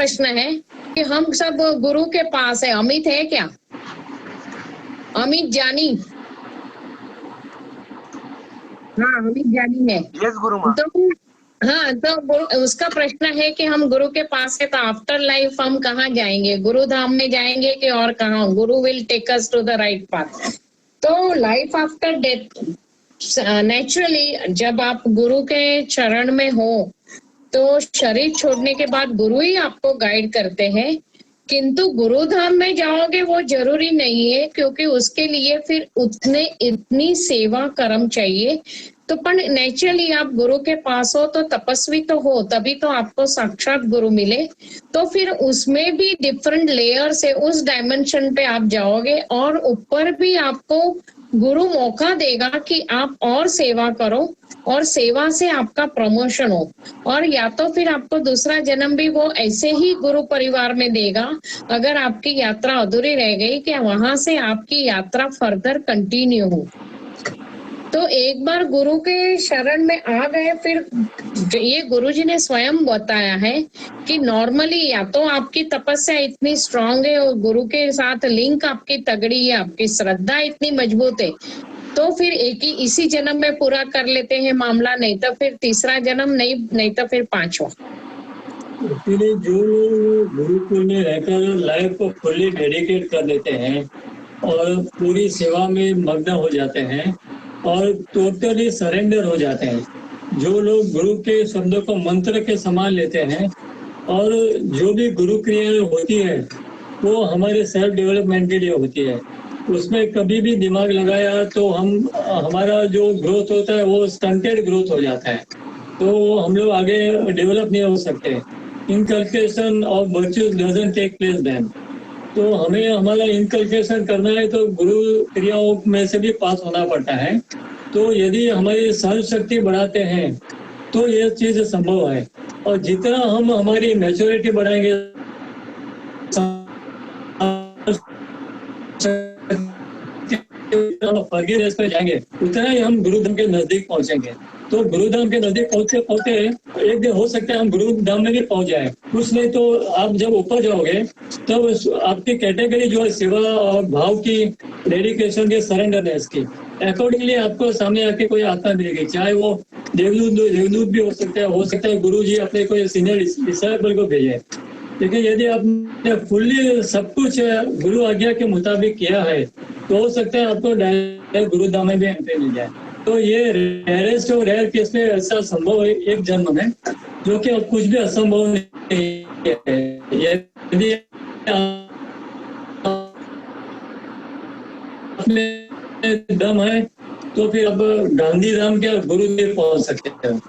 प्रश्न है कि हम सब गुरु के पास है, अमित है क्या? अमित जानी? हाँ अमित जानी है। यस गुरु माँ। तो हाँ, तो उसका प्रश्न है कि हम गुरु के पास है तो आफ्टर लाइफ हम कहाँ जाएंगे? गुरु धाम में जाएंगे कि और कहाँ? Guru will take us to the right path. तो लाइफ आफ्टर डेथ, नेचुरली जब आप गुरु के चरण में हो तो शरीर छोड़ने के बाद गुरु ही आपको गाइड करते हैं, किंतु गुरु धाम में जाओगे वो जरूरी नहीं है, क्योंकि उसके लिए फिर इतनी सेवा कर्म चाहिए। तो पर नेचुरली आप गुरु के पास हो तो तपस्वी तो हो, तभी तो आपको साक्षात गुरु मिले। तो फिर उसमें भी डिफरेंट लेयर से उस डायमेंशन पे आप जाओगे और ऊपर भी आपको गुरु मौका देगा कि आप और सेवा करो और सेवा से आपका प्रमोशन हो। और या तो फिर आपको दूसरा जन्म भी वो ऐसे ही गुरु परिवार में देगा, अगर आपकी यात्रा अधूरी रह गई, कि वहां से आपकी यात्रा फर्दर कंटिन्यू हो। तो एक बार गुरु के शरण में आ गए, फिर ये गुरुजी ने स्वयं बताया है कि नॉर्मली या तो आपकी तपस्या इतनी स्ट्रांग है और गुरु के साथ लिंक आपकी तगड़ी है, आपकी श्रद्धा इतनी मजबूत है, तो फिर एक ही इसी जन्म में पूरा कर लेते हैं मामला, नहीं तो फिर तीसरा जन्म, नहीं तो फिर पांचवा। इसलिए जो लोग गुरुकुल में रहकर लाइफ को फुल्ली डेडिकेट कर देते हैं और पूरी सेवा में मग्न हो जाते हैं और टोटली सरेंडर हो जाते हैं, जो लोग गुरु के शब्दों को मंत्र के समान लेते हैं और जो भी गुरु क्रिया होती है वो हमारे सेल्फ डेवलपमेंट के लिए होती है, उसमें कभी भी दिमाग लगाया तो हमारा जो ग्रोथ होता है वो स्टंटेड ग्रोथ हो जाता है, तो हम लोग आगे डेवलप नहीं हो सकते। Inculcation of virtues doesn't take place then. तो हमें हमारा इनकल्केशन करना है तो गुरु क्रियाओं में से भी पास होना पड़ता है। तो यदि हमारी सहन शक्ति बढ़ाते हैं तो यह चीज संभव है, और जितना हम हमारी मैच्योरिटी बढ़ाएंगे, फॉरगिवनेस पे जाएंगे, उतना ही हम गुरुधाम के नजदीक पहुंचेंगे। तो गुरुधाम के नजदीक पहुंचते पहुंचते एक दिन हो सकता है हम गुरुधाम में भी पहुंच जाए, कुछ नहीं तो आप जब ऊपर जाओगे तब तो आपकी कैटेगरी जो है सेवा और भाव की, डेडिकेशन की, सरेंडरनेस की, अकॉर्डिंगली आपको सामने आके कोई आत्मा मिलेगी, चाहे वो देवदूत भी हो सकता है गुरु जी अपने कोई सीनियर डिसाइबल को भेजे। लेकिन यदि आपने फुल्ली सब कुछ गुरु आज्ञा के मुताबिक किया है तो हो सकता है आपको डायरेक्ट गुरुधाम में भी एंट्री मिल जाए। तो ये रेयरेस्ट और रेयर केस में ऐसा संभव है एक जन्म में, जो कि अब कुछ भी असंभव नहीं है। यदि दम है तो फिर अब गांधी धाम क्या गुरुदेव पहुंच सकते हैं।